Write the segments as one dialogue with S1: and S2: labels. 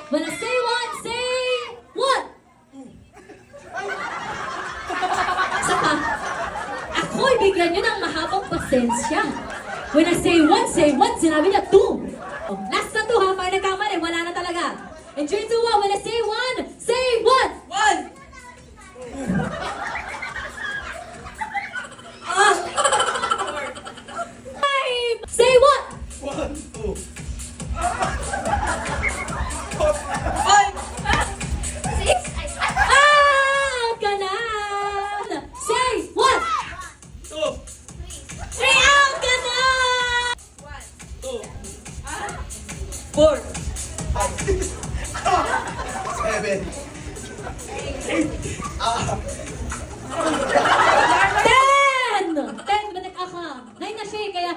S1: When I say one, say what? Saka, ako'y bigyan nyo ng mahabang pasensya. When I say one, sinabi niya two. Oh, last na two ha, pag nagkamali, wala na talaga. In 3, 2, 1, when I say one, say what?
S2: One!
S1: Five, say what?
S3: One, two.
S2: Five!
S1: Out ka na! Say what?
S3: Two.
S1: Three, out ka na!
S3: Two.
S2: Four!
S3: Seven.
S1: Ten! Ten, banak ka. Nine na siya eh, kaya...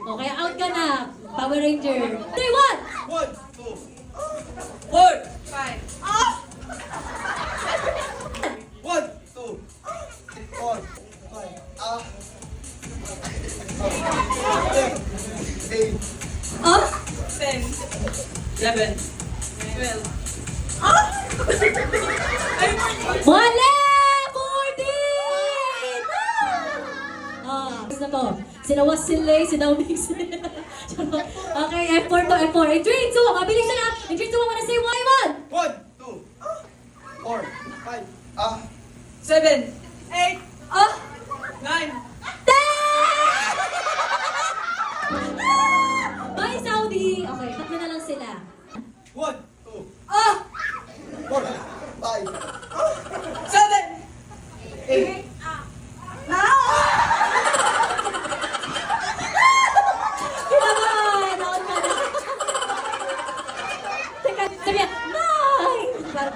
S1: O, kaya out ka na. Power Ranger. Say what?
S3: One, two.
S2: Four! Five!
S3: One, two. Four, five. Eight.
S1: Oh?
S2: 10, 11, 12.
S1: Wala! 14! Ah! Gusto na to. Sina Wasilay, sina Umix. Okay, F4 to F4. In 3, 2, mabilis na lang. In 3, 2, 1, wanna say why one?
S3: One, two. Four, five.
S2: 7, 8, 9,
S1: Bye, Saudi! Okay, tatlo na lang sila.
S3: One, two.
S2: ah!
S3: Four, five.
S2: 7,
S3: Eight.
S1: Kinabahan! Out ka na. Teka, sabihan, nine! Parang,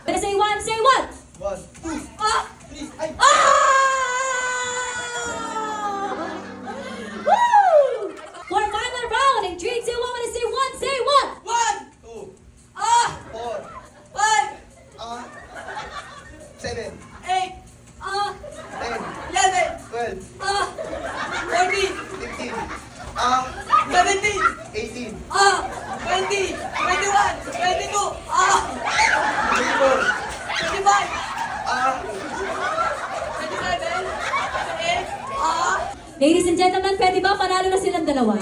S1: Pero say one, say what?
S3: One, two. Three. Ay.
S1: Woo! For final round, in 3, 2, 1, wanna say one, say what?
S2: 1,
S3: Two.
S2: 5,
S3: Four. 7.
S2: 8,
S3: 10.
S2: 11,
S3: 12.
S2: 14,
S3: 15.
S2: 17,
S3: 18.
S2: 20, 21, 22,
S3: 24.
S2: 25, 27, 28,
S1: Ladies and gentlemen, pwede ba panalo na silang dalawa?